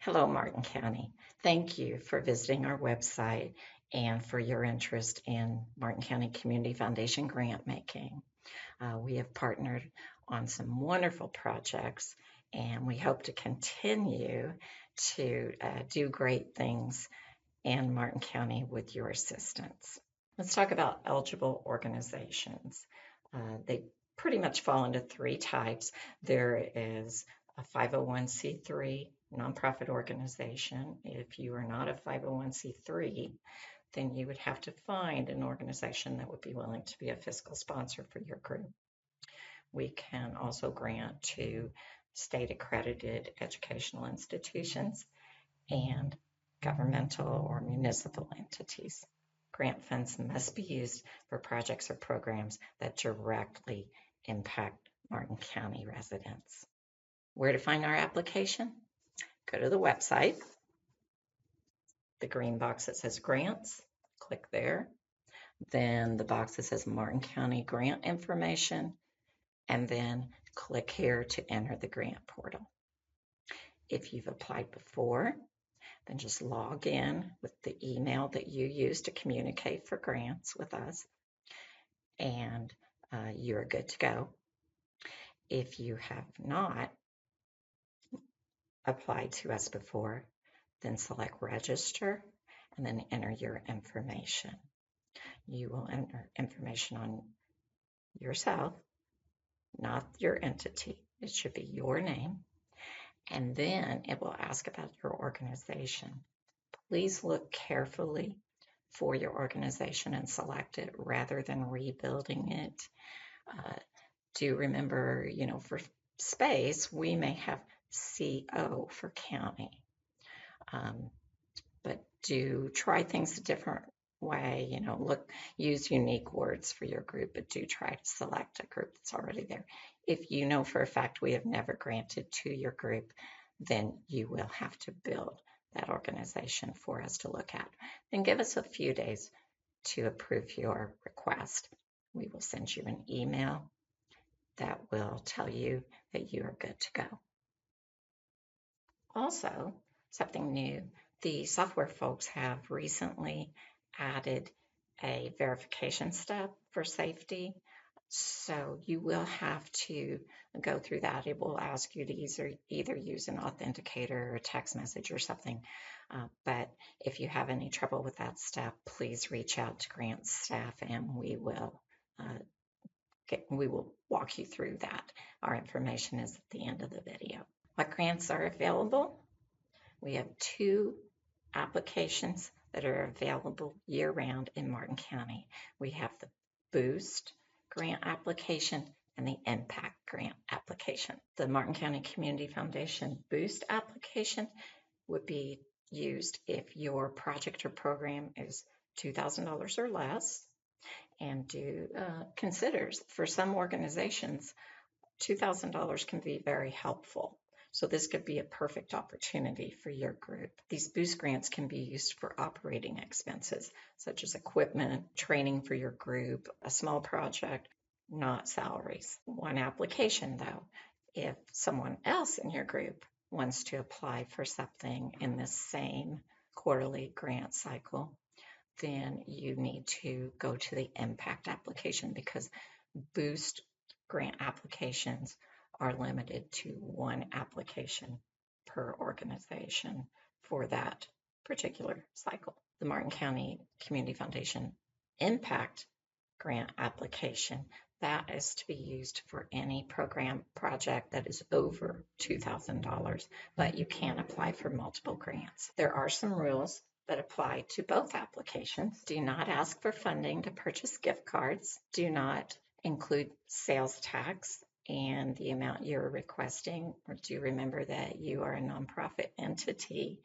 Hello, Martin County. Thank you for visiting our website and for your interest in Martin County Community Foundation grant making. We have partnered on some wonderful projects, and we hope to continue to do great things in Martin County with your assistance. Let's talk about eligible organizations. They pretty much fall into three types. There is a 501c3 nonprofit organization. If you are not a 501c3, then you would have to find an organization that would be willing to be a fiscal sponsor for your group. We can also grant to state accredited educational institutions and governmental or municipal entities. Grant funds must be used for projects or programs that directly impact Martin County residents. Where to find our application? Go to the website, the green box that says grants, click there. Then the box that says Martin County grant information, and then click here to enter the grant portal. If you've applied before, then just log in with the email that you use to communicate for grants with us, and you're good to go. If you have not applied to us before, then select register and then enter your information. You will enter information on yourself, not your entity. It should be your name. And then it will ask about your organization. Please look carefully for your organization and select it rather than rebuilding it. Do remember, for space, we may have CO for county. But do try things a different way, use unique words for your group, but do try to select a group that's already there. If you know for a fact we have never granted to your group, then you will have to build that organization for us to look at. Then give us a few days to approve your request. We will send you an email that will tell you that you are good to go. Also, something new, the software folks have recently added a verification step for safety. So you will have to go through that. It will ask you to either use an authenticator or a text message or something. But if you have any trouble with that step, please reach out to grant staff and we will walk you through that. Our information is at the end of the video. What grants are available? We have 2 applications that are available year-round in Martin County. We have the Boost grant application and the Impact grant application. The Martin County Community Foundation Boost application would be used if your project or program is $2,000 or less, and considers for some organizations $2,000 can be very helpful. So this could be a perfect opportunity for your group. These Boost grants can be used for operating expenses, such as equipment, training for your group, a small project, not salaries. One application though, if someone else in your group wants to apply for something in the same quarterly grant cycle, then you need to go to the Impact application because Boost grant applications are limited to 1 application per organization for that particular cycle. The Martin County Community Foundation Impact grant application, that is to be used for any program project that is over $2,000, but you can apply for multiple grants. There are some rules that apply to both applications. Do not ask for funding to purchase gift cards. Do not include sales tax and the amount you're requesting. Or do remember that you are a nonprofit entity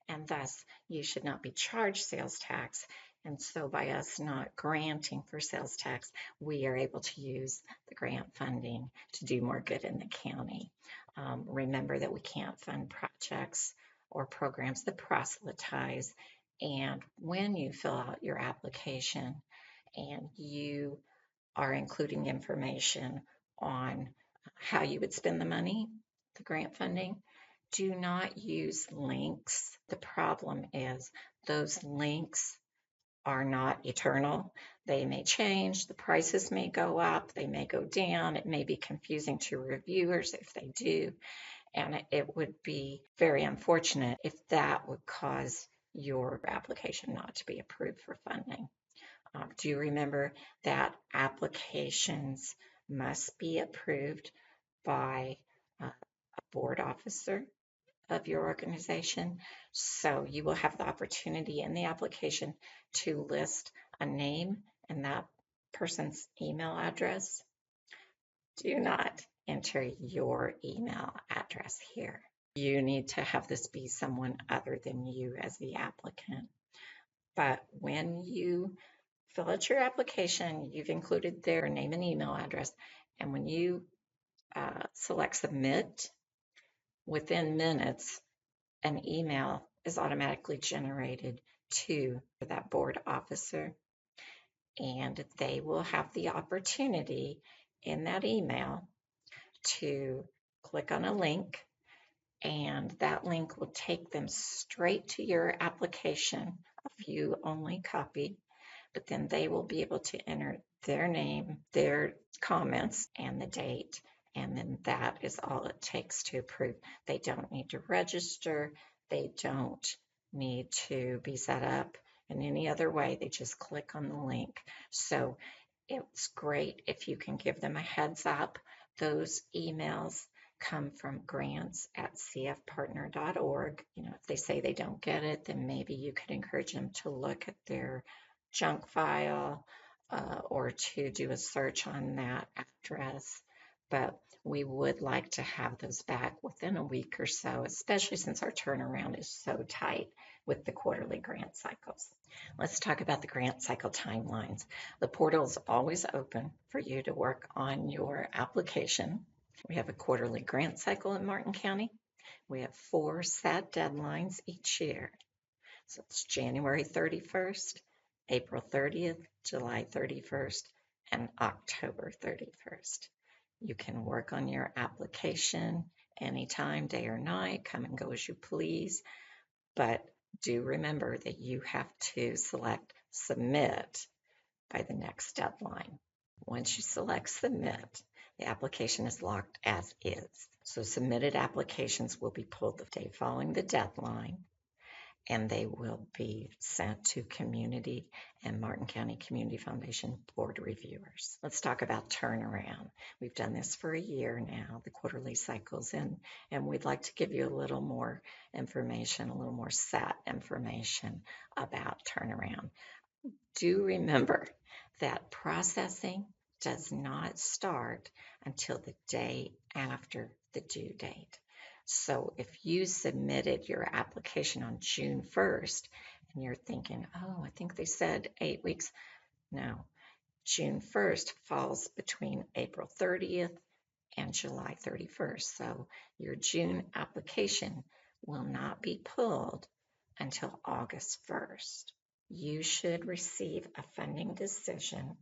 and thus you should not be charged sales tax. And so by us not granting for sales tax, we are able to use the grant funding to do more good in the county. Remember that we can't fund projects or programs that proselytize. And when you fill out your application and you are including information on how you would spend the money, the grant funding, Do not use links. The problem is those links are not eternal. They may change, the prices may go up, they may go down. It may be confusing to reviewers if they do. And it would be very unfortunate if that would cause your application not to be approved for funding. Do remember that applications must be approved by a board officer of your organization. So you will have the opportunity in the application to list a name and that person's email address. Do not enter your email address here. You need to have this be someone other than you as the applicant. But when you fill out your application, you've included their name and email address. And when you select submit, within minutes, an email is automatically generated to that board officer. And they will have the opportunity in that email to click on a link, and that link will take them straight to your application, a view-only copy, but then they will be able to enter their name, their comments, and the date, and then that is all it takes to approve. They don't need to register. They don't need to be set up in any other way. They just click on the link. So it's great if you can give them a heads up. Those emails come from grants@cfpartner.org. If they say they don't get it, then maybe you could encourage them to look at their junk file or to do a search on that address. But we would like to have those back within a week or so, especially since our turnaround is so tight with the quarterly grant cycles. Let's talk about the grant cycle timelines. The portal is always open for you to work on your application. We have a quarterly grant cycle in Martin County. We have 4 set deadlines each year. So it's January 31st, April 30th, July 31st, and October 31st. You can work on your application anytime, day or night, come and go as you please, but do remember that you have to select submit by the next deadline. Once you select submit, the application is locked as is. So submitted applications will be pulled the day following the deadline, and they will be sent to Community and Martin County Community Foundation board reviewers. Let's talk about turnaround. We've done this for a year now, the quarterly cycles, and we'd like to give you a little more information, a little more set information about turnaround. Do remember that processing does not start until the day after the due date. So if you submitted your application on June 1st and you're thinking, oh, I think they said 8 weeks. No, June 1st falls between April 30th and July 31st. So your June application will not be pulled until August 1st. You should receive a funding decision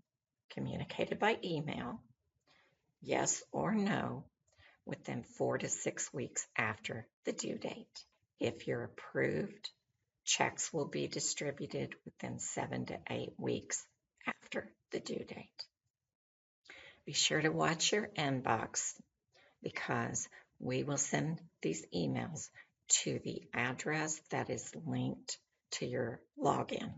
communicated by email, yes or no, within 4 to 6 weeks after the due date. If you're approved, checks will be distributed within 7 to 8 weeks after the due date. Be sure to watch your inbox because we will send these emails to the address that is linked to your login.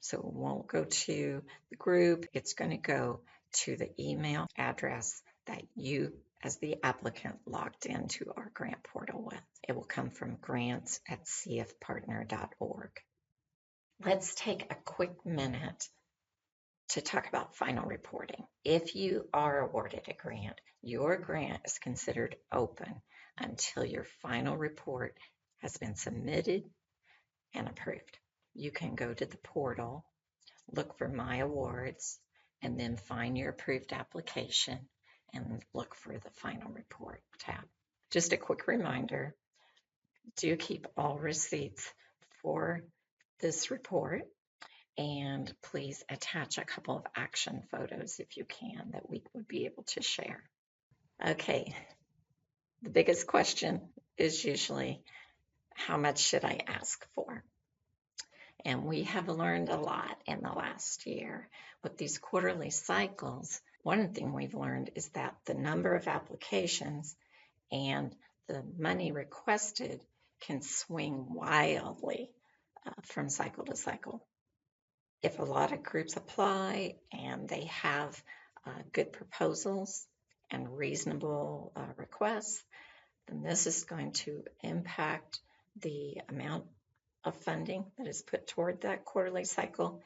So it won't go to the group, it's going to go to the email address that you as the applicant logged into our grant portal with. It will come from grants@cfpartner.org. Let's take a quick minute to talk about final reporting. If you are awarded a grant, your grant is considered open until your final report has been submitted and approved. You can go to the portal, look for My Awards, and then find your approved application and look for the final report tab. Just a quick reminder, do keep all receipts for this report, and please attach a couple of action photos if you can that we would be able to share. Okay, The biggest question is usually, how much should I ask for? And we have learned a lot in the last year with these quarterly cycles. One thing we've learned is that the number of applications and the money requested can swing wildly from cycle to cycle. If a lot of groups apply and they have good proposals and reasonable requests, then this is going to impact the amount of funding that is put toward that quarterly cycle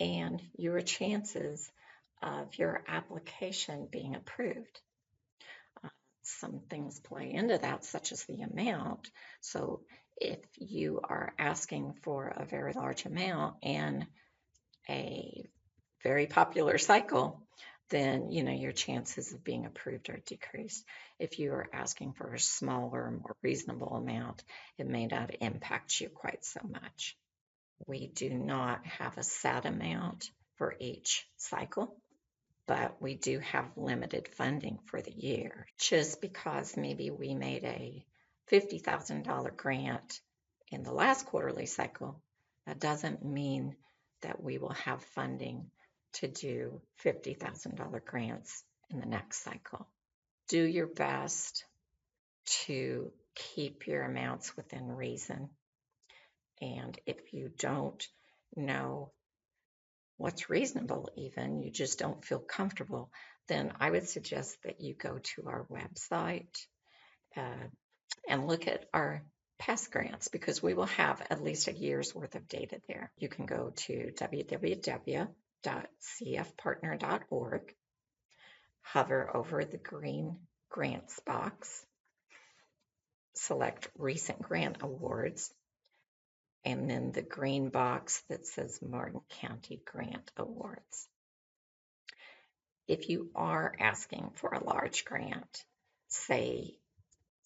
and your chances of your application being approved. Some things play into that, such as the amount. So if you are asking for a very large amount in a very popular cycle, then your chances of being approved are decreased. If you are asking for a smaller, more reasonable amount, it may not impact you quite so much. We do not have a set amount for each cycle, but we do have limited funding for the year. Just because maybe we made a $50,000 grant in the last quarterly cycle, that doesn't mean that we will have funding to do $50,000 grants in the next cycle. Do your best to keep your amounts within reason. And if you don't know what's reasonable, even you just don't feel comfortable, then I would suggest that you go to our website and look at our past grants, because we will have at least a year's worth of data there. You can go to www.cfpartner.org, hover over the green grants box, select recent grant awards, and then the green box that says Martin County Grant Awards. If you are asking for a large grant, say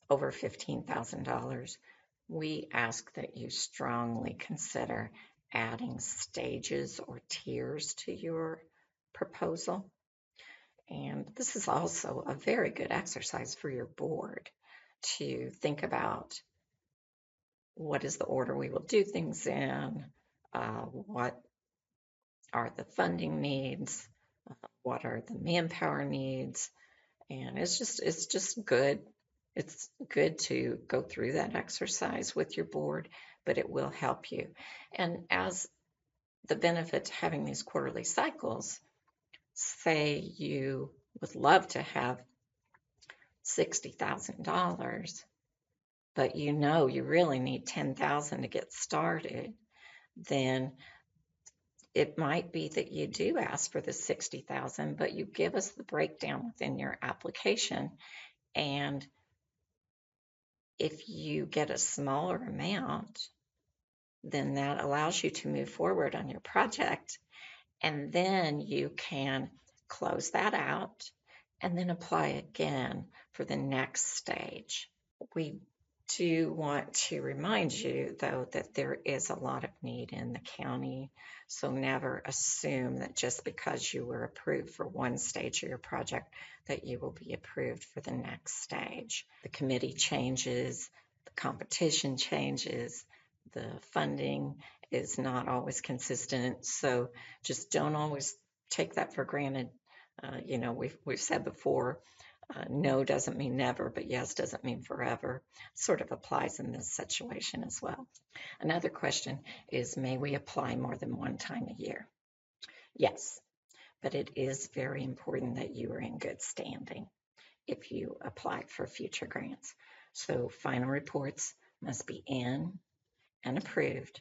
over $15,000, we ask that you strongly consider adding stages or tiers to your proposal. And this is also a very good exercise for your board to think about what is the order we will do things in, what are the funding needs, what are the manpower needs, and it's just good. It's good to go through that exercise with your board, but it will help you. And as the benefit to having these quarterly cycles, say you would love to have $60,000, but you really need $10,000 to get started, then it might be that you do ask for the $60,000, but you give us the breakdown within your application. And if you get a smaller amount, then that allows you to move forward on your project. And then you can close that out and then apply again for the next stage. We do want to remind you, though, that there is a lot of need in the county. So never assume that just because you were approved for one stage of your project that you will be approved for the next stage. The committee changes, the competition changes, the funding is not always consistent. So just don't always take that for granted. We've said before, no doesn't mean never, but yes doesn't mean forever. Sort of applies in this situation as well. Another question is, may we apply more than one time a year? Yes, but it is very important that you are in good standing if you apply for future grants. So final reports must be in and approved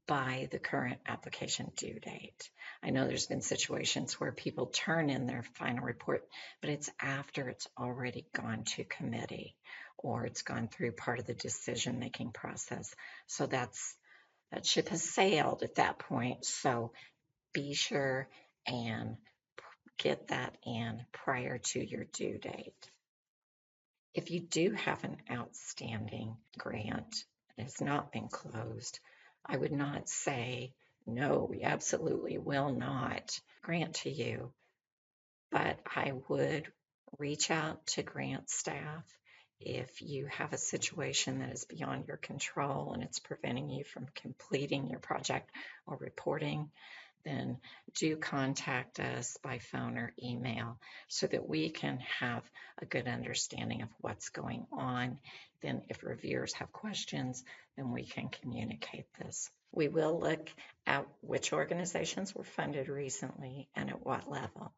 by the current application due date. I know there's been situations where people turn in their final report, but it's after it's already gone to committee or it's gone through part of the decision-making process. So that ship has sailed at that point. So be sure and get that in prior to your due date. If you do have an outstanding grant that has not been closed, I would not say, no, we absolutely will not grant to you, but I would reach out to grant staff If you have a situation that is beyond your control and it's preventing you from completing your project or reporting, then do contact us by phone or email so that we can have a good understanding of what's going on. Then if reviewers have questions, then we can communicate this. We will look at which organizations were funded recently and at what level.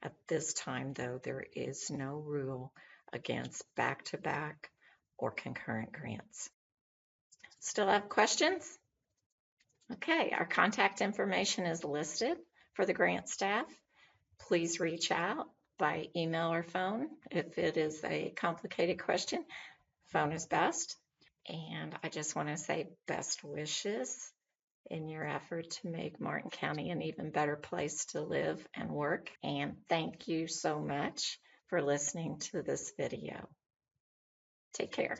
At this time, though, there is no rule against back-to-back or concurrent grants. Still have questions? Okay, our contact information is listed for the grant staff. Please reach out by email or phone. If it is a complicated question, phone is best. And I just want to say best wishes in your effort to make Martin County an even better place to live and work. And thank you so much for listening to this video. Take care.